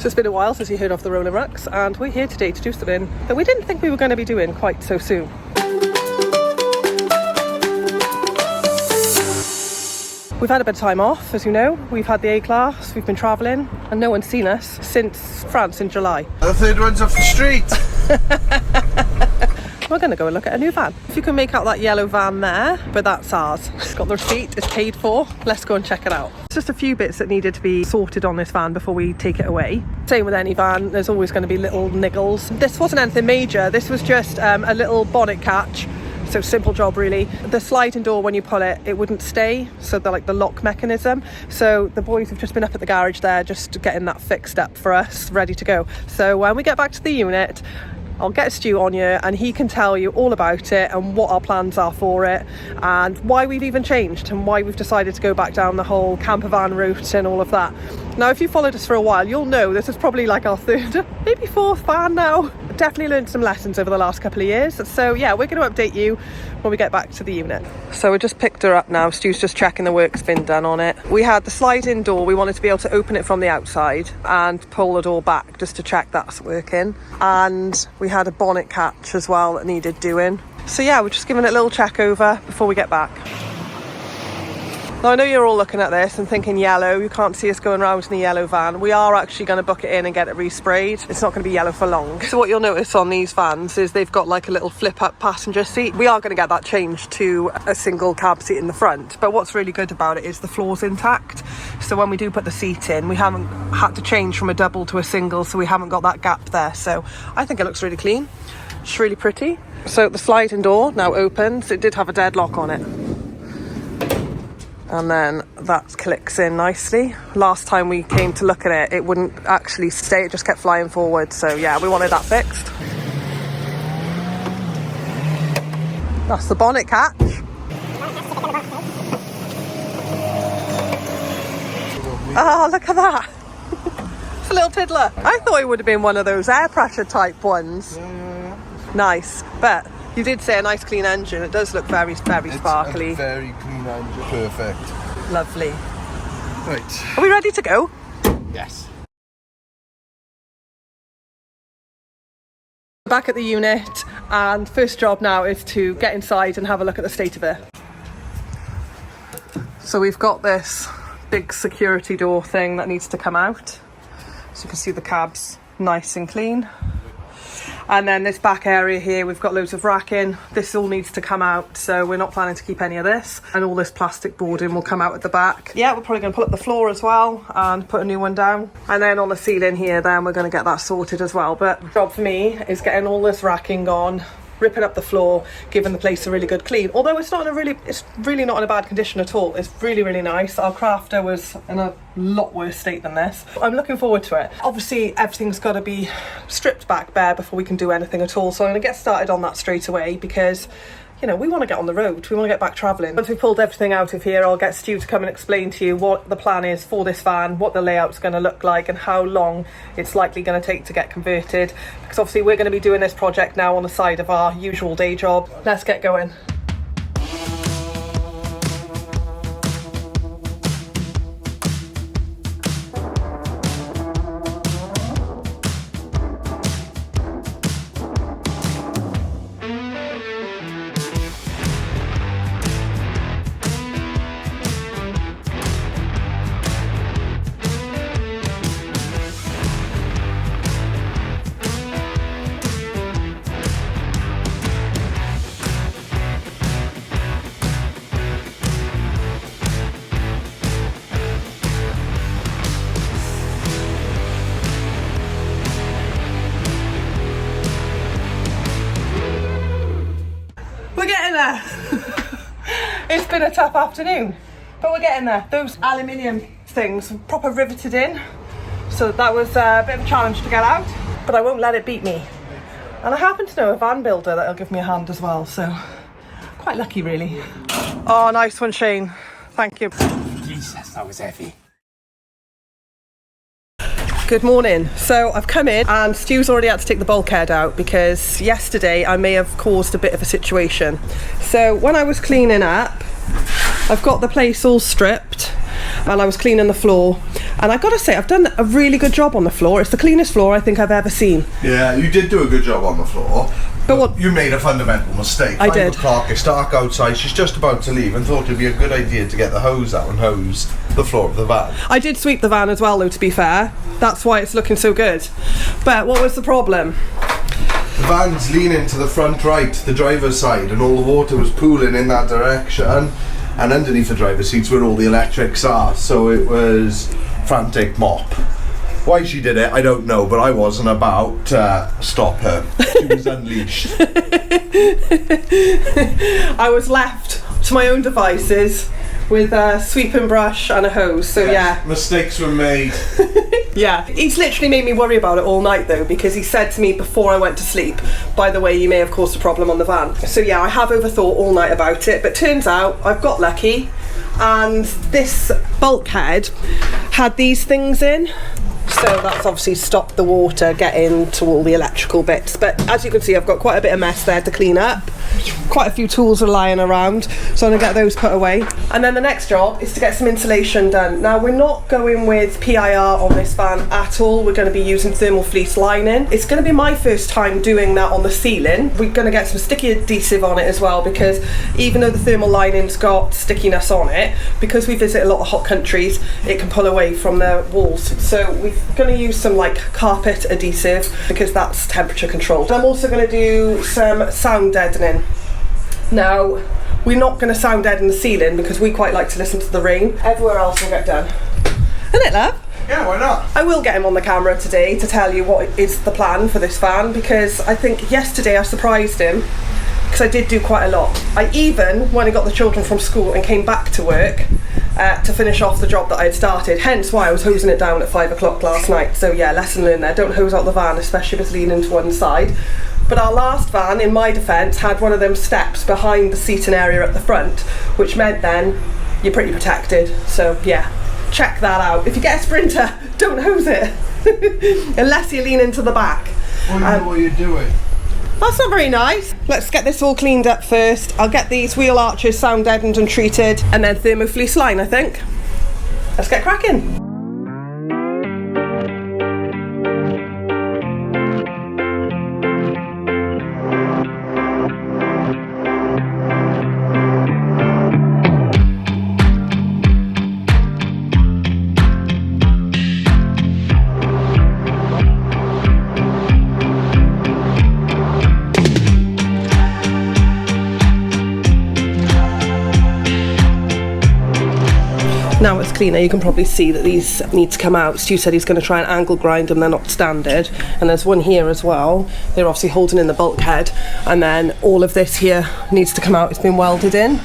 So it's been a while since you heard of the rolling Rucks, and we're here today to do something that we didn't think we were going to be doing quite so soon. We've had a bit of time off, as you know. We've had the A-class, we've been travelling, and no one's seen us since France in July. The third one's off the street. We're going to go and look at a new van. If you can make out that yellow van there, but that's ours. It's got the receipt, it's paid for. Let's go and check it out. It's just a few bits that needed to be sorted on this van before we take it away. Same with any van, there's always going to be little niggles. This wasn't anything major, this was just a little bonnet catch. So simple job really. The sliding door, when you pull it, it wouldn't stay, so they're like the lock mechanism. So the boys have just been up at the garage there just getting that fixed up for us, ready to go. So when we get back to the unit, I'll get Stu on here and he can tell you all about it and what our plans are for it and why we've even changed and why we've decided to go back down the whole campervan route and all of that. Now, if you followed us for a while, you'll know this is probably like our third, maybe fourth van now. Definitely learned some lessons over the last couple of years. So yeah, we're going to update you when we get back to the unit. So we just picked her up now. Stu's just checking the work's been done on it. We had the sliding door. We wanted to be able to open it from the outside and pull the door back just to check that's working. And we had a bonnet catch as well that needed doing. So yeah, we're just giving it a little check over before we get back. Now, I know you're all looking at this and thinking yellow. You can't see us going around in a yellow van. We are actually going to book it in and get it resprayed. It's not going to be yellow for long. So what you'll notice on these vans is they've got like a little flip up passenger seat. We are going to get that changed to a single cab seat in the front. But what's really good about it is the floor's intact. So when we do put the seat in, we haven't had to change from a double to a single. So we haven't got that gap there. So I think it looks really clean. It's really pretty. So the sliding door now opens. It did have a deadlock on it. And then that clicks in nicely. Last time we came to look at it, it wouldn't actually stay, it just kept flying forward. So yeah, we wanted that fixed. That's the bonnet catch. Oh, look at that. It's a little tiddler. I thought it would have been one of those air pressure type ones. Nice, but you did say a nice clean engine. It does look very, very sparkly. It's a very clean engine. Perfect. Lovely. Right. Are we ready to go? Yes. Back at the unit, and first job now is to get inside and have a look at the state of it. So we've got this big security door thing that needs to come out. So you can see the cab's nice and clean. And then this back area here, we've got loads of racking. This all needs to come out, so we're not planning to keep any of this. And all this plastic boarding will come out at the back. Yeah, we're probably going to pull up the floor as well and put a new one down. And then on the ceiling here, then we're going to get that sorted as well. But the job for me is getting all this racking on, ripping up the floor, giving the place a really good clean. Although it's really not in a bad condition at all. It's really, really nice. Our crafter was in a lot worse state than this. I'm looking forward to it. Obviously, everything's got to be stripped back bare before we can do anything at all. So I'm going to get started on that straight away because, you know, we want to get on the road. We want to get back travelling. Once we've pulled everything out of here, I'll get Stu to come and explain to you what the plan is for this van, what the layout's going to look like and how long it's likely going to take to get converted. Because obviously we're going to be doing this project now on the side of our usual day job. Let's get going. There. It's been a tough afternoon, but we're getting there. Those aluminium things proper riveted in, so that was a bit of a challenge to get out, but I won't let it beat me. And I happen to know a van builder that'll give me a hand as well, so quite lucky really. Oh, nice one, Shane. Thank you. Jesus, that was heavy. Good morning. So I've come in and Stu's already had to take the bulkhead out because yesterday I may have caused a bit of a situation. So when I was cleaning up, I've got the place all stripped and I was cleaning the floor, and I gotta say I've done a really good job on the floor. It's the cleanest floor I think I've ever seen. Yeah, you did do a good job on the floor. But what you made a fundamental mistake. I did. 5 o'clock, it's dark outside, she's just about to leave and thought it'd be a good idea to get the hose out and hose the floor of the van. I did sweep the van as well though, to be fair. That's why it's looking so good. But what was the problem? The van's leaning to the front right, the driver's side, and all the water was pooling in that direction, and underneath the driver's seat's where all the electrics are, so it was frantic mop. Why she did it, I don't know, but I wasn't about to stop her. She was unleashed. I was left to my own devices with a sweeping brush and a hose, so yeah. Mistakes were made. Yeah, he's literally made me worry about it all night though, because he said to me before I went to sleep, by the way, you may have caused a problem on the van. So yeah, I have overthought all night about it, but turns out I've got lucky, and this bulkhead had these things in. So that's obviously stopped the water getting to all the electrical bits. But as you can see, I've got quite a bit of mess there to clean up. Quite a few tools are lying around, so I'm going to get those put away. And then the next job is to get some insulation done. Now, we're not going with PIR on this van at all. We're going to be using thermal fleece lining. It's going to be my first time doing that on the ceiling. We're going to get some sticky adhesive on it as well, because even though the thermal lining's got stickiness on it, because we visit a lot of hot countries, it can pull away from the walls. So we're going to use some like carpet adhesive, because that's temperature controlled. I'm also going to do some sound deadening. Now, we're not going to sound deaden the ceiling because we quite like to listen to the rain. Everywhere else will get done. Isn't it, love? Yeah, why not? I will get him on the camera today to tell you what is the plan for this van, because I think yesterday I surprised him, because I did do quite a lot. I even, when I got the children from school and came back to work to finish off the job that I had started, hence why I was hosing it down at 5 o'clock last night. So yeah, lesson learned there. Don't hose out the van, especially if it's leaning to one side. But our last van, in my defence, had one of them steps behind the seating area at the front, which meant then you're pretty protected. So yeah, check that out. If you get a Sprinter, don't hose it, unless you lean into the back. Well, you know what you're doing. That's not very nice. Let's get this all cleaned up first. I'll get these wheel arches sound deadened and treated, and then thermofleece line, I think. Let's get cracking. Now it's cleaner, you can probably see that these need to come out. Stu said he's going to try and angle grind them, they're not standard. And there's one here as well. They're obviously holding in the bulkhead. And then all of this here needs to come out, it's been welded in.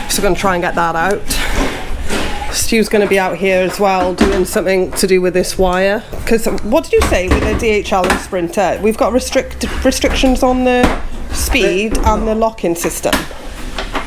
So we're going to try and get that out. Stu's going to be out here as well doing something to do with this wire. Because what did you say with the DHL and Sprinter? We've got restrictions on the speed and the locking system.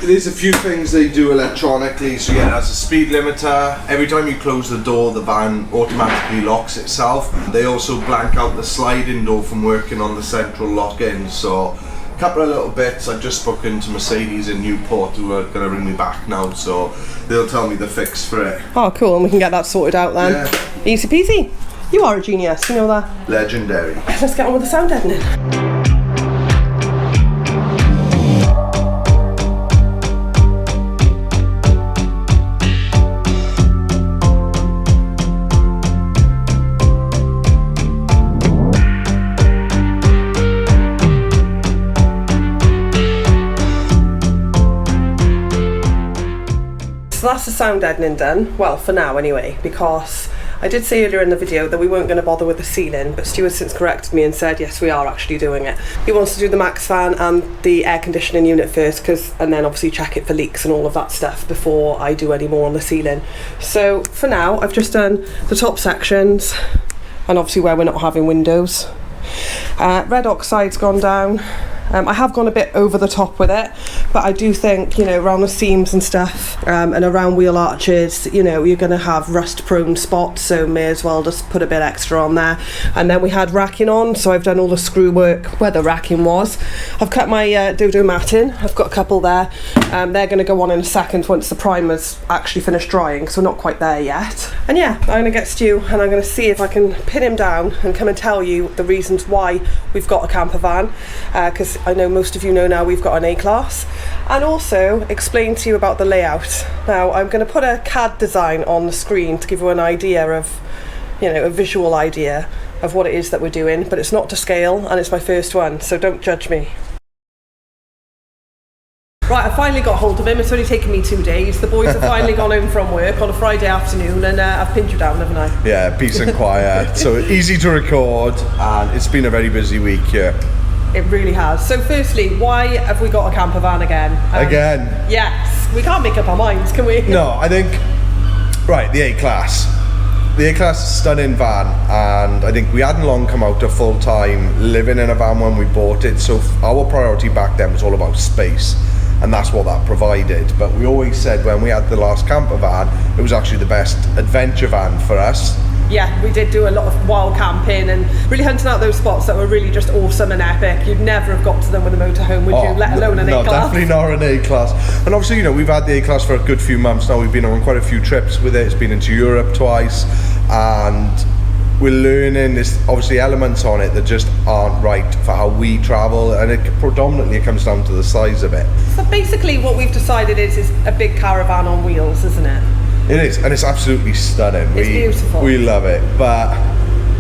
There's a few things they do electronically, so yeah, there's a speed limiter. Every time you close the door, the van automatically locks itself. They also blank out the sliding door from working on the central lock-in, so a couple of little bits. I've just spoken to Mercedes in Newport, who are going to ring me back now, so they'll tell me the fix for it. Oh cool, and we can get that sorted out then. Yeah. Easy peasy. You are a genius, you know that. Legendary. Let's get on with the sound deadening. So that's the sound deadening done, well for now anyway, because I did say earlier in the video that we weren't going to bother with the ceiling, but Stu has since corrected me and said yes, we are actually doing it. He wants to do the max fan and the air conditioning unit first, and then obviously check it for leaks and all of that stuff before I do any more on the ceiling. So for now I've just done the top sections and obviously where we're not having windows. Red oxide's gone down. I have gone a bit over the top with it, but I do think, you know, around the seams and stuff, and around wheel arches, you know, you're going to have rust prone spots, so may as well just put a bit extra on there. And then we had racking on, so I've done all the screw work where the racking was. I've cut my dodo matting, I've got a couple there, They're going to go on in a second once the primer's actually finished drying, so we're not quite there yet. And yeah, I'm going to get Stu and I'm going to see if I can pin him down and come and tell you the reasons why we've got a camper van, because I know most of you know now we've got an A-Class, and also explain to you about the layout. Now I'm going to put a CAD design on the screen to give you an idea of, you know, a visual idea of what it is that we're doing, but it's not to scale and it's my first one, so don't judge me. Right, I finally got hold of him. It's only taken me 2 days. The boys have finally gone home from work on a Friday afternoon, and I've pinned you down, haven't I? Yeah, peace and quiet. So easy to record, and it's been a very busy week here. It really has. So firstly, why have we got a camper van again? Again? Yes. We can't make up our minds, can we? No, I think, right, the A-Class. The A-Class is a stunning van, and I think we hadn't long come out of full-time living in a van when we bought it, so our priority back then was all about space. And that's what that provided. But we always said when we had the last camper van, it was actually the best adventure van for us. Yeah, we did do a lot of wild camping and really hunting out those spots that were really just awesome and epic. You'd never have got to them with a motorhome, would you? Let alone an A-Class. No, definitely not an A-Class. And obviously, you know, we've had the A-Class for a good few months now. We've been on quite a few trips with it. It's been into Europe twice, and we're learning there's obviously elements on it that just aren't right for how we travel, and it predominantly comes down to the size of it. So basically what we've decided is a big caravan on wheels, isn't it? It is, and it's absolutely stunning. It's beautiful. We love it, but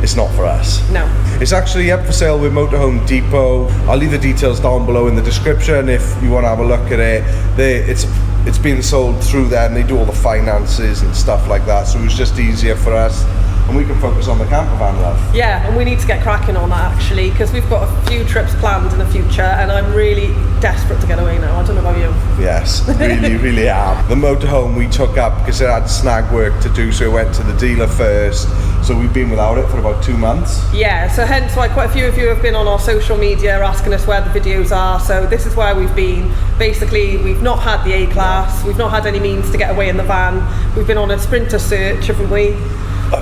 it's not for us. No. It's actually up for sale with Motorhome Depot. I'll leave the details down below in the description if you want to have a look at it. It's being sold through there, and they do all the finances and stuff like that, so it was just easier for us. And we can focus on the camper van, love. Yeah, and we need to get cracking on that actually, because we've got a few trips planned in the future, and I'm really desperate to get away now. I don't know about you. Yes, really am. The motorhome we took up because it had snag work to do, so it went to the dealer first. So we've been without it for about 2 months. Yeah, so hence why quite a few of you have been on our social media asking us where the videos are. So this is where we've been. Basically, we've not had the A-Class, we've not had any means to get away in the van. We've been on a sprinter search, haven't we?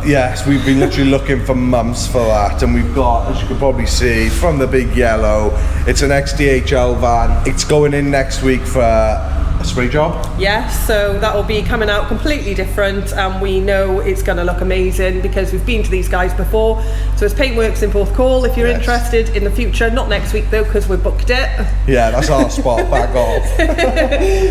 Yes, we've been literally looking for months for that, and we've got, as you can probably see, from the big yellow, it's an ex-DHL van. It's going in next week for a spray job. Yes, so that will be coming out completely different, and we know it's going to look amazing because we've been to these guys before. So it's Paintworks in Porthcawl if you're interested in the future. Not next week though, because we booked it. Yeah, that's our spot, back off.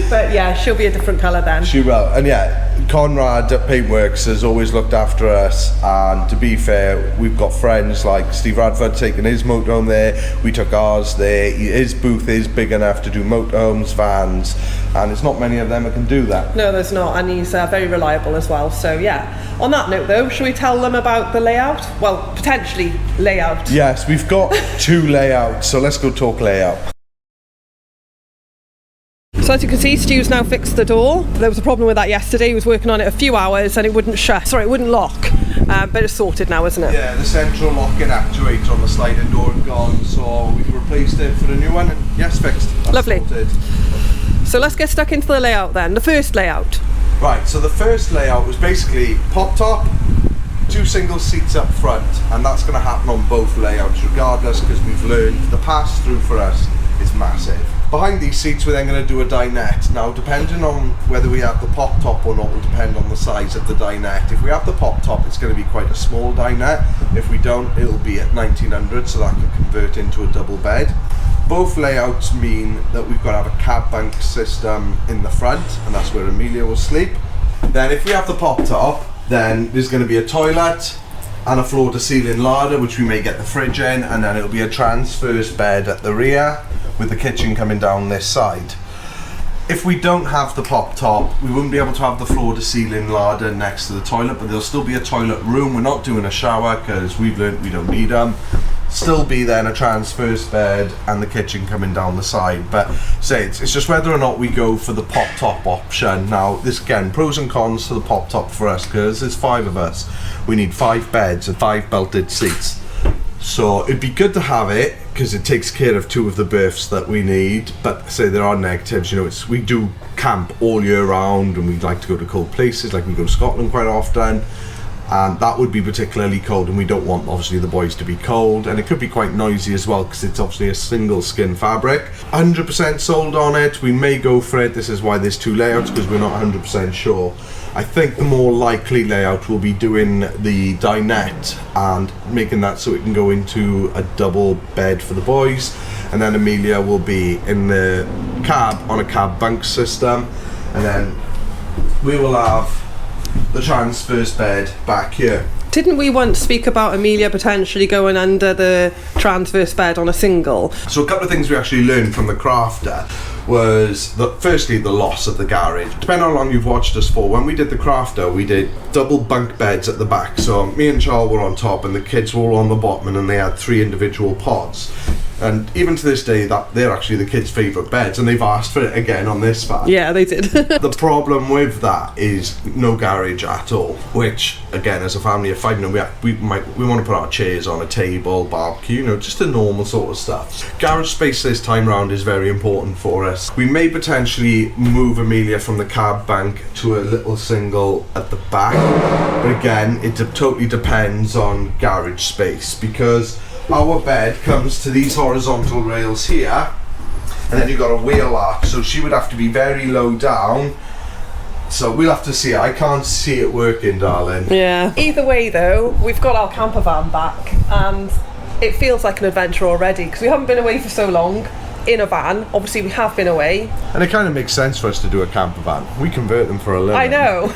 But yeah, she'll be a different colour then. She will, and yeah, Conrad at Paintworks has always looked after us, and to be fair, we've got friends like Steve Radford taking his motorhome there, we took ours there. His booth is big enough to do motorhomes, vans, and it's not many of them that can do that. No, there's not, and he's very reliable as well. So yeah, on that note though, shall we tell them about the layout? Well, potentially layout. Yes, we've got 2 layouts, so let's go talk layout. So as you can see, Stu's now fixed the door. There was a problem with that yesterday. He was working on it a few hours and it wouldn't shut. Sorry, it wouldn't lock. But it's sorted now, isn't it? Yeah, the central locking actuator on the sliding door had gone, so we've replaced it for the new one, and yes, fixed. That's lovely. Sorted. So let's get stuck into the layout then. The first layout. Right, so the first layout was basically pop top, 2 single seats up front, and that's going to happen on both layouts regardless, because we've learned the pass through for us is massive. Behind these seats we're then going to do a dinette. Now depending on whether we have the pop top or not will depend on the size of the dinette. If we have the pop top, it's going to be quite a small dinette. If we don't, it'll be at 1900, so that can convert into a double bed. Both layouts mean that we've got to have a cab bank system in the front, and that's where Emilia will sleep. Then if we have the pop top, then there's going to be a toilet and a floor to ceiling larder, which we may get the fridge in, and then it'll be a transverse bed at the rear with the kitchen coming down this side. If we don't have the pop top, we wouldn't be able to have the floor to ceiling larder next to the toilet, but there'll still be a toilet room. We're not doing a shower because we've learned we don't need them. Still be then a transverse bed and the kitchen coming down the side. But say it's just whether or not we go for the pop top option. Now this again, pros and cons to the pop top for us, because there's 5 of us. We need 5 beds and 5 belted seats. So it'd be good to have it because it takes care of 2 of the berths that we need. But say there are negatives, you know, we do camp all year round and we like to go to cold places, like we go to Scotland quite often. and that would be particularly cold, and we don't want obviously the boys to be cold, and it could be quite noisy as well because it's obviously a single skin fabric. 100% sold on it. We may go for it. This is why there's 2 layouts, because we're not 100% sure. I think the more likely layout will be doing the dinette and making that so it can go into a double bed for the boys, and then Emilia will be in the cab on a cab bunk system, and then we will have the transverse bed back here. Didn't we once speak about Emilia potentially going under the transverse bed on a single? So a couple of things we actually learned from the crafter was that firstly the loss of the garage. Depending on how long you've watched us for, when we did the crafter we did double bunk beds at the back, so me and Charles were on top and the kids were all on the bottom, and they had 3 individual pods. And even to this day, that they're actually the kids' favourite beds, and they've asked for it again on this van. Yeah, they did. The problem with that is no garage at all, which again, as a family of 5, we want to put our chairs on a table, barbecue, just the normal sort of stuff. Garage space this time round is very important for us. We may potentially move Emilia from the cab bank to a little single at the back, but again, it totally depends on garage space, because our bed comes to these horizontal rails here, and then you've got a wheel arch, so she would have to be very low down. So we'll have to see. I can't see it working, darling. Yeah. Either way though, we've got our camper van back, and it feels like an adventure already, because we haven't been away for so long in a van. Obviously we have been away, and it kind of makes sense for us to do a camper van. We convert them for a living. I know.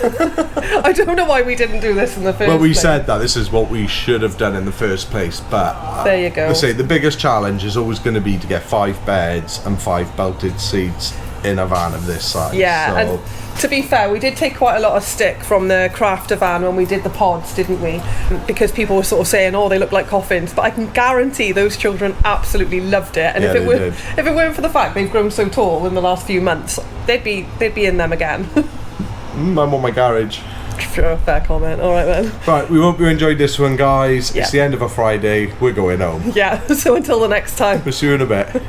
I don't know why we didn't do this in the first place. Well, we said that this is what we should have done in the first place, but there you go. Let's say the biggest challenge is always going to be to get 5 beds and 5 belted seats in a van of this size. Yeah, so. and to be fair, we did take quite a lot of stick from the crafter van when we did the pods, didn't we? Because people were sort of saying, oh, they look like coffins, but I can guarantee those children absolutely loved it. And yeah, if it weren't for the fact they've grown so tall in the last few months, they'd be in them again. I want my garage. Sure, fair comment. All right then. Right, we hope you enjoyed this one, guys. Yeah. It's the end of a Friday. We're going home. Yeah, so until the next time. We'll see you in a bit.